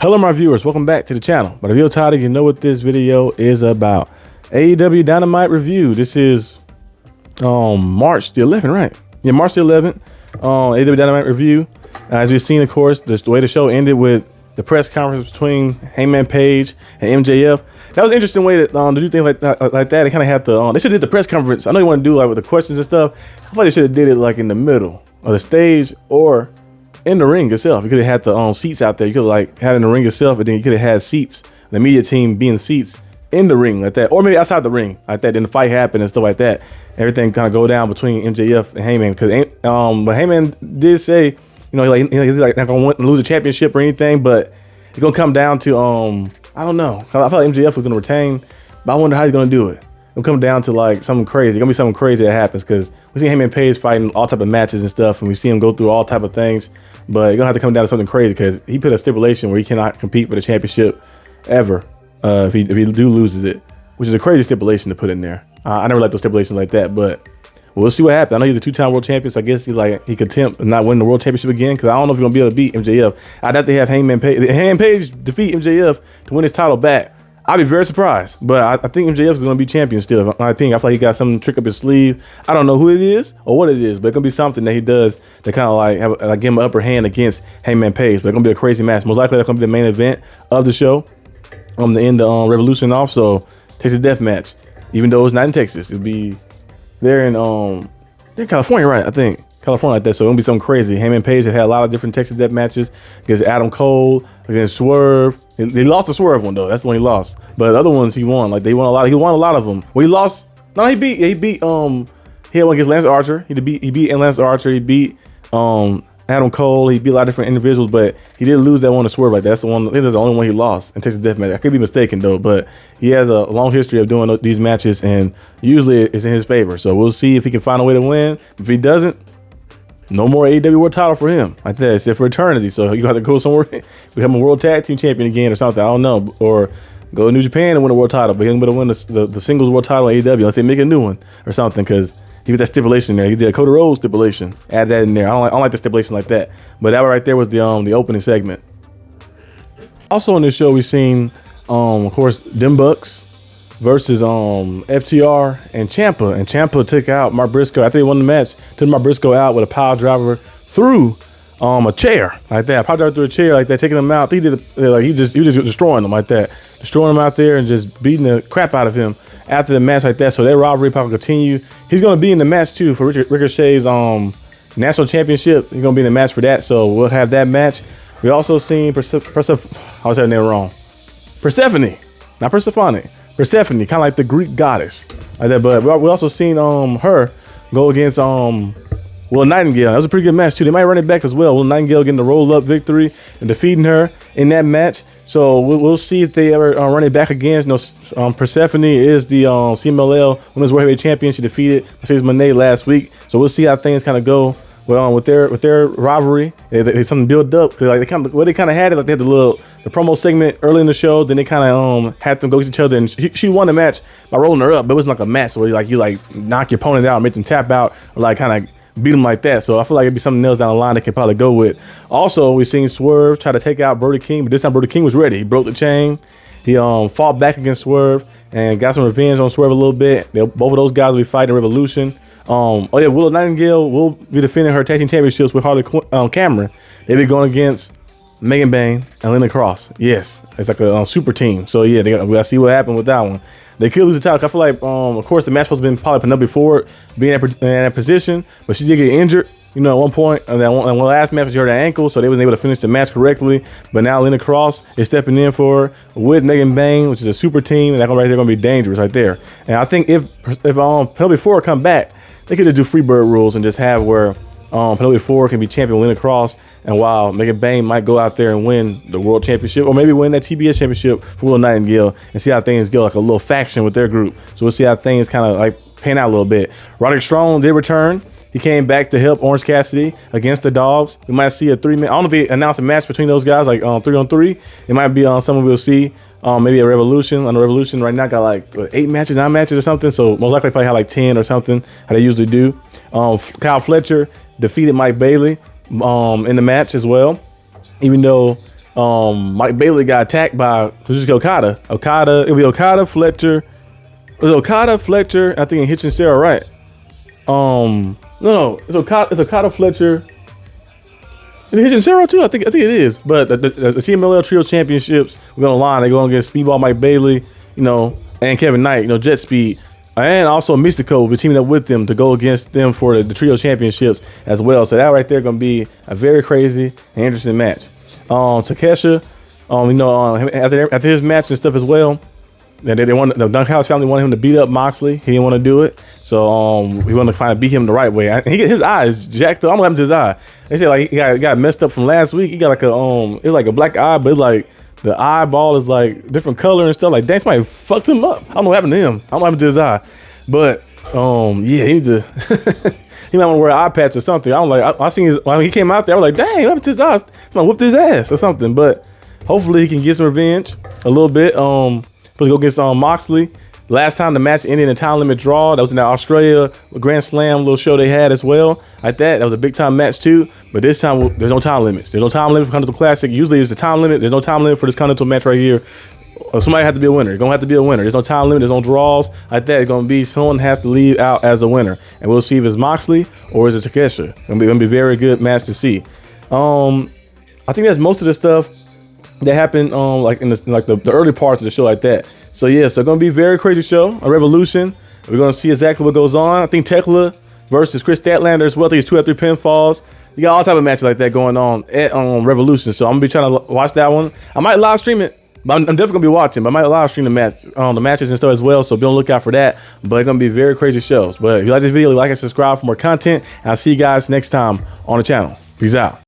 Hello my viewers, welcome back to the channel. By the video title, you know what this video is about. AEW Dynamite review. This is March the 11th, right? Yeah, March the 11th. AEW Dynamite review. As you've seen, of course, the way the show ended with the press conference between Hangman Page and MJF. That was an interesting way to do things like that. They kind of had to. They should have did the press conference. I know you want to do like with the questions and stuff. I feel like they should have did it like in the middle of the stage or in the ring itself. You could have had the seats out there. You could have like had it in the ring itself, and then you could have had seats. The media team being seats in the ring like that, or maybe outside the ring like that. Then the fight happened and stuff like that. Everything kind of go down between MJF and Hangman, because but Hangman did say, he's like not gonna lose a championship or anything, but it's gonna come down to I don't know. I feel like MJF was gonna retain, but I wonder how he's gonna do it. It'll come down to like something crazy. It's gonna be something crazy that happens, because we see Hangman Page fighting all type of matches and stuff, and we see him go through all type of things. But it's gonna have to come down to something crazy, because he put a stipulation where he cannot compete for the championship ever if he loses it, which is a crazy stipulation to put in there. I never like those stipulations like that, but we'll see what happens. I know he's a two-time world champion, so I guess he could attempt not winning the world championship again, because I don't know if he's gonna be able to beat MJF. I'd have to have Hangman Page defeat MJF to win his title back. I'd be very surprised, but I think MJF is going to be champion still. In my opinion, I feel like he got some trick up his sleeve. I don't know who it is or what it is, but it's going to be something that he does to kind of like give him an upper hand against Hangman Page. But it's going to be a crazy match. Most likely that's going to be the main event of the show. To end the Revolution off. So Texas Death Match, even though it's not in Texas, it'll be there in California, right? I think California like that. So it'll be something crazy. Hangman Page have had a lot of different Texas Death matches against Adam Cole, against Swerve. He lost the Swerve one though. That's the one he lost. But the other ones he won. Like he won a lot of them. Well, he lost. No, he beat. He had one against Lance Archer. He beat Lance Archer. He beat Adam Cole. He beat a lot of different individuals, but he did lose that one to Swerve. Like that's the one. I think that's the only one he lost in Texas Deathmatch. I could be mistaken though, but he has a long history of doing these matches, and usually it's in his favor. So we'll see if he can find a way to win. If he doesn't, no more AEW World title for him. Like that, except for eternity. So you got to go somewhere, become a World Tag Team Champion again or something. I don't know, or go to New Japan and win a World title. But he's going to win the singles World title in AEW. Let's say make a new one or something, because he put that stipulation there. He did a Cody Rhodes stipulation. Add that in there. I don't like the stipulation like that. But that right there was the opening segment. Also on this show, we've seen of course Dem Bucks versus FTR and Ciampa. And Ciampa took out Mark Briscoe after he won the match. Took Mark Briscoe out with a pile driver through a chair like that. Pile driver through a chair like that, taking him out. He was just destroying him like that, destroying him out there and just beating the crap out of him after the match like that. So that rivalry probably continue. He's gonna be in the match too for Ricochet's national championship. He's gonna be in the match for that. So we'll have that match. We also seen Persephone, I was saying her name wrong. Persephone, not Persephone. Persephone, kind of like the Greek goddess like that. But we also seen her go against Willow Nightingale. That was a pretty good match too. They might run it back as well. Willow Nightingale getting the roll up victory and defeating her in that match. So we'll see if they ever run it back again. Persephone is the CMLL Women's World Heavyweight Champion. She defeated Mercedes Moné last week. So we'll see how things kind of go with their rivalry. They something built up. They kind of had it. Like they had the promo segment early in the show. Then they kind of had them go against each other, and she won the match by rolling her up. But it wasn't like a match where you knock your opponent out, make them tap out, or like kind of beat them like that. So I feel like it'd be something else down the line they could probably go with. Also, we've seen Swerve try to take out Brody King, but this time Brody King was ready. He broke the chain. He fought back against Swerve and got some revenge on Swerve a little bit. Both of those guys will be fighting Revolution. Willow Nightingale will be defending her tag team championships with Harley Cameron. They'll be going against Megan Bayne and Linda Cross. Yes, it's like a super team. So yeah, we gotta see what happened with that one. They could lose the title. I feel like, of course, the match was been probably Penelope Ford being in that position, but she did get injured. At one point, and that one last match, she hurt her ankle, so they wasn't able to finish the match correctly. But now Linda Cross is stepping in for her with Megan Bayne, which is a super team, and that right there gonna be dangerous right there. And I think if Penelope Ford come back, they could just do Freebird rules and just have where Penelope Ford can be champion with Linda Cross, and while Megan Bayne might go out there and win the world championship, or maybe win that TBS championship for Willow Nightingale, and see how things go, like a little faction with their group. So we'll see how things kind of like pan out a little bit. Roderick Strong did return. He came back to help Orange Cassidy against the Dogs. We might see a 3-man. I don't know if they announced a match between those guys, like 3-on-3. It might be someone we'll see. Maybe a Revolution. On the Revolution right now got like 8 matches, 9 matches or something. So most likely probably have like 10 or something, how they usually do. Kyle Fletcher defeated Mike Bailey in the match as well. Even though Mike Bailey got attacked by Kazuchika Okada. It'll be Okada, Fletcher. It was Okada, Fletcher, I think, and Hitch and Sarah, right? No, it's Okada, Fletcher. Is it Hitch and Sarah too? I think it is. But the CMLL Trio Championships, we're gonna line. They're going against Speedball Mike Bailey, you know, and Kevin Knight, you know, Jet Speed. And also Mystico will be teaming up with them to go against them for the Trio Championships as well. So that right there gonna be a very crazy and interesting match. Takesha, you know, after his match and stuff as well, the Dunkhouse family wanted him to beat up Moxley. He didn't want to do it, so he wanted to beat him the right way. His eye is jacked up. I'm gonna have his eye. They say like he got messed up from last week. He got like it's like a black eye, but it's like the eyeball is like different color and stuff. Like dang, somebody fucked him up. I don't know what happened to him. I don't know what happened to his eye, but yeah, he need to. He might want to wear an eye patch or something. I'm like, I seen his when he came out there. I was like, dang, what happened to his eyes? I whooped his ass or something. But hopefully he can get some revenge a little bit. Supposed to go against Moxley. Last time the match ended in a time limit draw. That was in that Australia Grand Slam little show they had as well. Like that was a big time match too. But this time there's no time limits. There's no time limit for Continental Classic. Usually there's a time limit. There's no time limit for this Continental match right here. Somebody has to be a winner. It's gonna have to be a winner. There's no time limit. There's no draws like that. It's gonna be someone has to leave out as a winner, and we'll see if it's Moxley or is it Takesha. It's gonna be a very good match to see. I think that's most of the stuff that happened like in the early parts of the show like that. So yeah, so gonna be a very crazy show, a Revolution. We're gonna see exactly what goes on. I think Tekla versus Chris Statlander as well. I think it's 2 out of 3 pinfalls. You got all type of matches like that going on at Revolution. So I'm gonna be trying to watch that one. I might live stream it, but I'm definitely gonna be watching. But I might live stream the matches and stuff as well. So be on the lookout for that. But it's gonna be very crazy shows. But if you like this video, like and subscribe for more content. And I'll see you guys next time on the channel. Peace out.